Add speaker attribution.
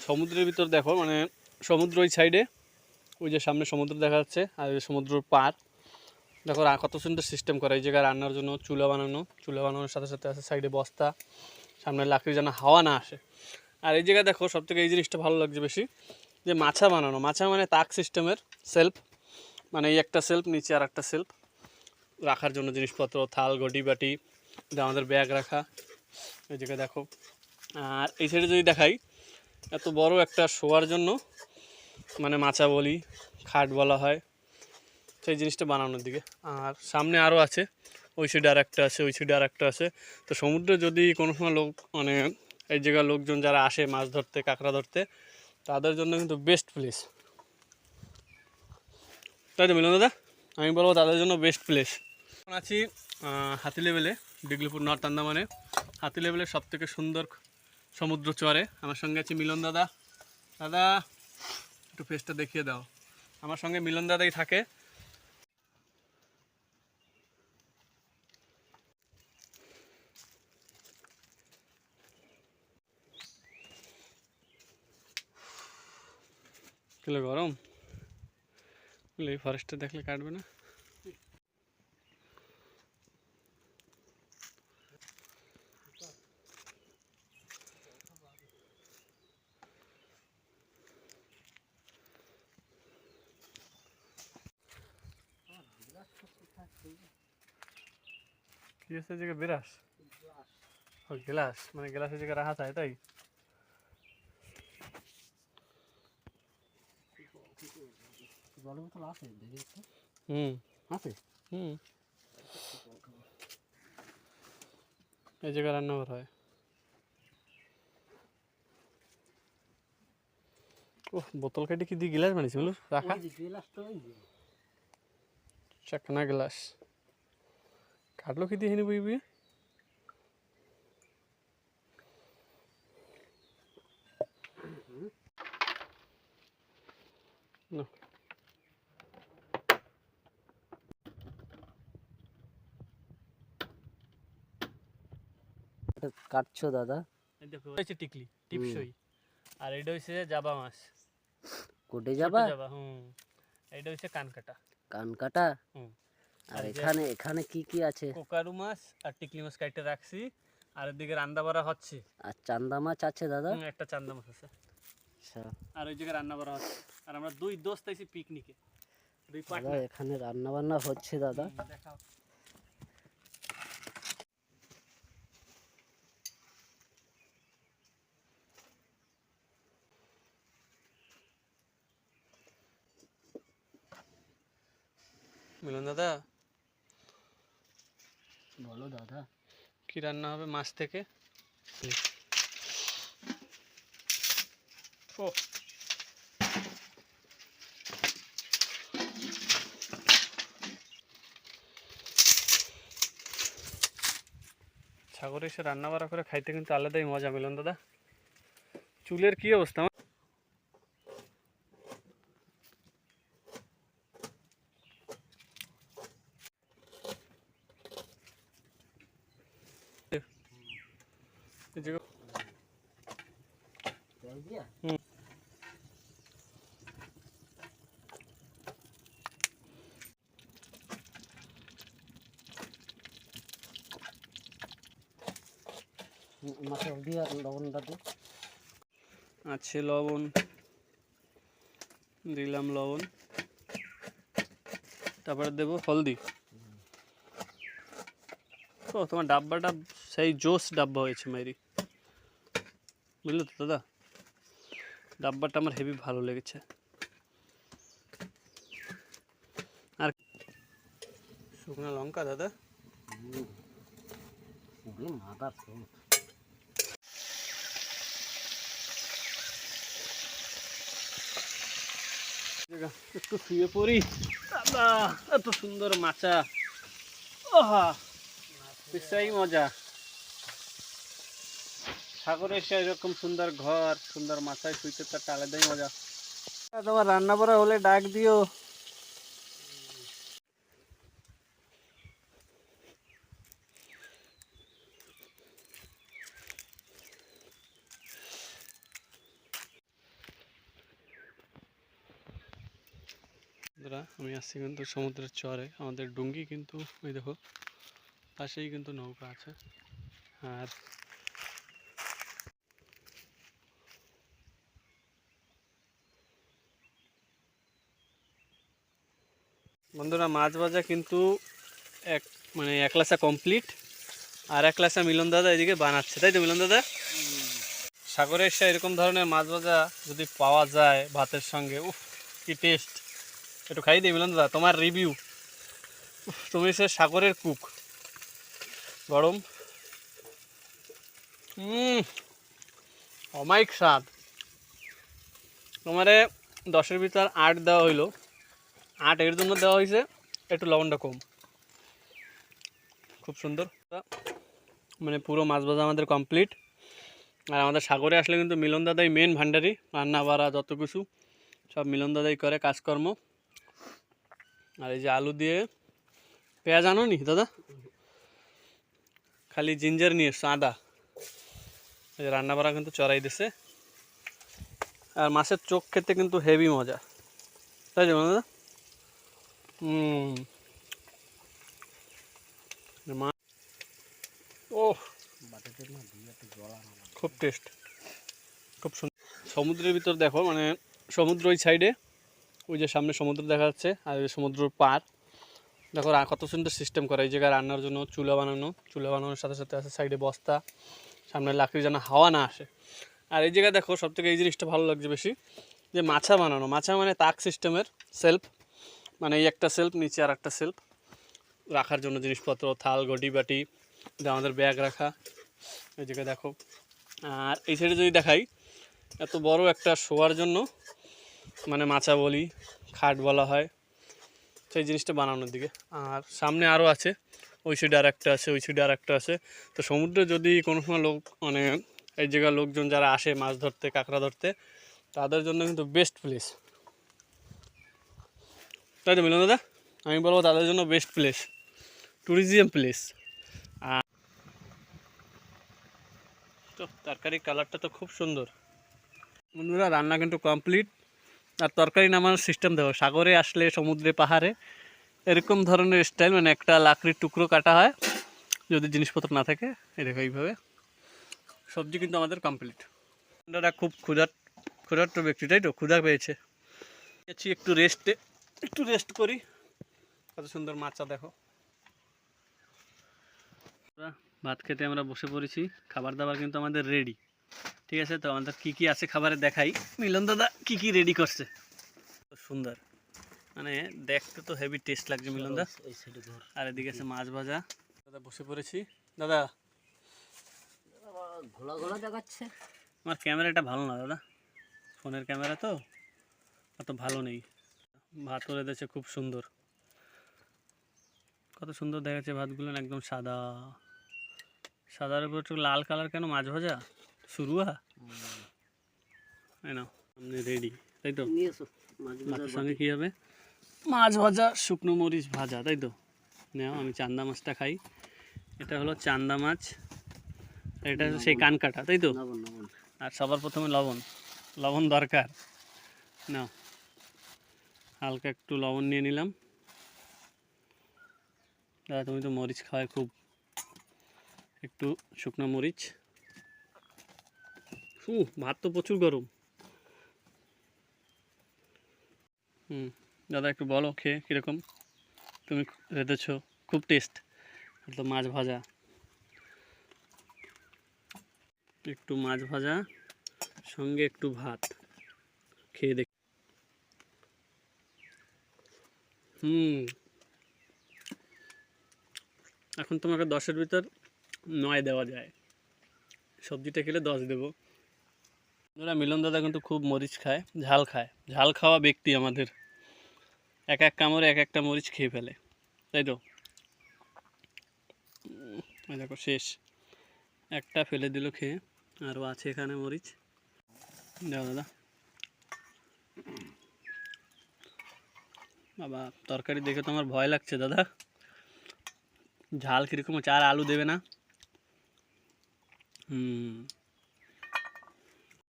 Speaker 1: সমুদ্রের ভিতর দেখো, মানে সমুদ্র ওই সাইডে, ওই যে সামনে সমুদ্র দেখা যাচ্ছে, আর ওই সমুদ্রের পার দেখো কত সুন্দর সিস্টেম করা। এই জায়গায় রান্নার জন্য চুলা বানানোর সাথে সাথে আছে সাইডে বস্তা, সামনে লাকড়ি যেন হাওয়া না আসে। আর এই জায়গায় দেখো সবথেকে এই জিনিসটা ভালো লাগছে বেশি, যে মাছা বানানো, মাছা মানে তাক সিস্টেমের সেলফ, মানে এই একটা সেলফ, নিচে আর একটা সেলফ রাখার জন্য জিনিসপত্র, থাল ঘটি বাটি, আমাদের ব্যাগ রাখা। এই জায়গায় দেখো। আর এই সাইডে যদি দেখাই, এত বড় একটা শোয়ার জন্য, মানে মাচা বলি, খাট বলা হয়, সেই জিনিসটা বানানোর দিকে। আর সামনে আরও আছে, ওই সাইডে আর একটা আছে, ওই সাইডে আর একটা আছে। তো সমুদ্রে যদি কোনো সময় লোক, মানে এই জায়গার লোকজন যারা আসে মাছ ধরতে, কাঁকড়া ধরতে, তাদের জন্য কিন্তু বেস্ট প্লেস, তাই তো মিলন দাদা? আমি বলবো তাদের জন্য বেস্ট প্লেস। এখন আছি হাতি লেভেলে, ডিগলিপুর নর্থ আন্দামানে হাতি লেভেলের সবথেকে সুন্দর সমুদ্র চরে। আমার সঙ্গে আছে মিলন দাদা। দাদা একটু ফেসটা দেখিয়ে দাও। আমার সঙ্গে মিলন দাদাই থাকে। কিলো গরম, এই ফরেস্টে দেখলে কাটবে না। কি আছে জায়গা বিরাস, ও গ্লাস, মানে গ্লাসের জায়গায় রাখা যায় তাই। হুম আছে, হুম এই জায়গায় রান্নাঘর হয়। ও বোতল কেটে কি দিয়ে গ্লাস বানিয়েছি বলো, রাখা চাকনা গ্লাস কাটলো কি দিয়ে হেনে বই বই।
Speaker 2: কাটছো দাদা?
Speaker 1: দেখো হচ্ছে টিকলি, টিপসই। আর এটা হচ্ছে জাবা মাছ,
Speaker 2: কোটে
Speaker 1: ছোট
Speaker 2: যাবা?
Speaker 1: জাবা। এটা হচ্ছে কানকাটা।
Speaker 2: কানকাটা।
Speaker 1: হুম।
Speaker 2: আর এখানে এখানে কি কি আছে?
Speaker 1: কোকারু মাছ আর টিকলি মাছ কাইটে রাখছি। আর এদিকে রান্না বাড়া হচ্ছে।
Speaker 2: আর চান্দা মাছ আছে দাদা?
Speaker 1: একটা চান্দা মাছ আছে।
Speaker 2: আচ্ছা
Speaker 1: আর ওই জায়গায় রান্না বাড়া হচ্ছে। আর আমরা দুই দোস্ত আইছি পিকনিকে, দুই
Speaker 2: দাদা,
Speaker 1: পার্টনার।
Speaker 2: এখানে রান্না বান্না হচ্ছে দাদা?
Speaker 1: দেখাও। মিলন দাদা,
Speaker 2: বলো দাদা।
Speaker 1: কি রান্না হবে মাছ থেকে? ও সাগরে এসে রান্না বাড়া করে খাইতে কিন্তু আলাদাই মজা। মিলন দাদা, চুলের কি অবস্থা? হুম।
Speaker 2: মাছে হলদি আর লবণটা দিই।
Speaker 1: আছে লবণ, দিলাম লবণ, তারপরে দেবো হলদি। ও তোমার ডাব্বাটা সেই জোস ডাব্বা হয়েছে মাইরি, বুঝলো তো দাদা? ডাব্বাটা আমার হেভি ভালো লেগেছে। আর শুকনো লঙ্কা দাদা,
Speaker 2: মাদার
Speaker 1: একটু শুয়ে পড়ি। দাদা এত সুন্দর মাচা, ওহা বেশাই মজা। সাগরে এসে এরকম সুন্দর ঘর, সুন্দর মাথায় শুইতে তো একটা আলাদাই মজা। তোমার রান্না করা হলে ডাক দিও। বন্ধুরা আমি আসছি কিন্তু সমুদ্রের চরে, আমাদের ডুঙ্গি কিন্তু ওই দেখো পাশেই কিন্তু নৌকা আছে। আর বন্ধুরা মাছ ভাজা কিন্তু এক মানে এক লাসা কমপ্লিট, আর এক লাসা মিলন দাদা এদিকে বানাচ্ছে, তাই তো মিলন দাদা? সাগরে এসে এরকম ধরনের মাছ ভাজা যদি পাওয়া যায় ভাতের সঙ্গে, উফ কি টেস্ট! একটু খাই দিই মিলন দাদা, তোমার রিভিউ। তুমি সে সাগরের কুক, গরম অমায়িক স্বাদ। তোমারে 10-এর ভিতর 8 দেওয়া হইলো। 8 এর জন্য দেওয়া হয়েছে একটু লবণটা কম। খুব সুন্দর, মানে পুরো মাছ ভাজা আমাদের কমপ্লিট। আর আমাদের সাগরে আসলে কিন্তু মিলন দাদাই মেন ভান্ডারি, রান্না বাড়া যত কিছু সব মিলন দাদাই করে কাজকর্ম। আর এই যে আলু দিয়ে পেঁয়াজ আনো নি দাদা, খালি জিঞ্জার নিয়ে এসছো, আদা। এই যে রান্না বাড়া কিন্তু চড়াই দিছে। আর মাছের চোখ খেতে কিন্তু হেভি মজা, তাই তো দাদা? ও খুব টেস্ট, খুব সুন্দর। সমুদ্রের ভিতর দেখো, মানে সমুদ্র ওই সাইডে, ওই যে সামনে সমুদ্র দেখা যাচ্ছে, আর ওই সমুদ্রের পার দেখো কত সুন্দর সিস্টেম করা। এই জায়গায় রান্নার জন্য চুলা বানানো, চুলা বানানোর সাথে সাথে আছে সাইডে বস্তা, সামনে লাকড়ি যেন হাওয়া না আসে। আর এই জায়গায় দেখো সব থেকে এই জিনিসটা ভালো লাগছে বেশি, যে মাছা বানানো। মাছা মানে তাক সিস্টেমের সেলফ, মানে এই একটা সেলফ, নিচে আর একটা সেলফ রাখার জন্য জিনিসপত্র, থাল ঘটি বাটি, আমাদের ব্যাগ রাখা। এই জায়গায় দেখো। আর এই সাইডে যদি দেখাই, এত বড় একটা শোয়ার জন্য, মানে মাচা বলি, খাট বলা হয়, সেই জিনিসটা বানানোর দিকে। আর সামনে আরও আছে, ওই সাইডে আর একটা আছে, ওই সাইডে আর একটা আছে। তো সমুদ্রে যদি কোনো সময় লোক, মানে এই জায়গার লোকজন যারা আসে মাছ ধরতে, কাঁকড়া ধরতে, তাদের জন্য কিন্তু বেস্ট প্লেস, তাই তো মিলন দাদা? আমি বলবো তাদের জন্য বেস্ট প্লেস, ট্যুরিজম প্লেস। আর তো তরকারির কালারটা তো খুব সুন্দর। বন্ধুরা রান্না কিন্তু কমপ্লিট। আর তরকারি নামানোর সিস্টেম দেখো, সাগরে আসলে সমুদ্রে পাহাড়ে এরকম ধরনের স্টাইল, মানে একটা লাকড়ির টুকরো কাটা হয় যদি জিনিসপত্র না থাকে, এই দেখো এইভাবে। সবজি কিন্তু আমাদের কমপ্লিট। দাদা খুব ক্ষুধার্ত ব্যক্তি, তাই তো? ক্ষুধা পেয়েছে, একটু রেস্ট করি। কত সুন্দর মাছটা দেখো। ভাত খেতে আমরা বসে পড়েছি, খাবার দাবার কিন্তু আমাদের রেডি। ঠিক আছে, তো আমাদের কী কী আছে খাবারে দেখাই। মিলন দাদা কী কী রেডি করছে, খুব সুন্দর, মানে দেখতে তো হেভি টেস্ট লাগছে মিলন দা। আর এদিকে আছে মাছ ভাজা। দাদা বসে পড়েছি। দাদা
Speaker 2: ঘোলা ঘোলা দেখাচ্ছে।
Speaker 1: আমার ক্যামেরাটা ভালো না দাদা, ফোনের ক্যামেরা তো অত ভালো নেই। ভাত করে দিয়েছে খুব সুন্দর, কত সুন্দর দেখাচ্ছে ভাতগুলো, একদম সাদা। সাদার উপর একটু লাল কালার, কেন? মাছ ভাজা শুরুয়া, তাই না? আপনি রেডি, তাই তো? মাছের সঙ্গে কী হবে? মাছ ভাজা, শুকনো মরিচ ভাজা, তাই তো? নাও, আমি চান্দা মাছটা খাই। এটা হলো চান্দা মাছ, এটা হচ্ছে সেই কান কাটা, তাই তো? আর সবার প্রথমে লবণ, লবণ দরকার। নাও, হালকা একটু লবণ নিয়ে নিলাম। দাদা তুমি তো মরিচ খাওয়াই খুব, একটু শুকনো মরিচ। ভাত তো প্রচুর গরম। দাদা একটু বলো খেয়ে কীরকম তুমি রেঁধেছো। খুব টেস্ট, তো মাছ ভাজা, একটু মাছ ভাজা সঙ্গে একটু ভাত, খেয়ে দেখ। এখন তোমাকে 10-এর ভিতর 9 দেওয়া যায়, সবজিটা খেলে 10 দেবো। দাদা মিলন দাদা কিন্তু খুব মরিচ খায়, ঝাল খায়, ঝাল খাওয়া ব্যক্তি আমাদের। এক এক কামড়ে এক একটা মরিচ খেয়ে ফেলে, তাই তো? দেখো শেষ, একটা ফেলে দিল খেয়ে, আরও আছে এখানে মরিচ। দাও দাদা। বাবা তরকারি দেখে তো আমার ভয় লাগছে দাদা, ঝাল কীরকম হচ্ছে। আর আলু দেবে না?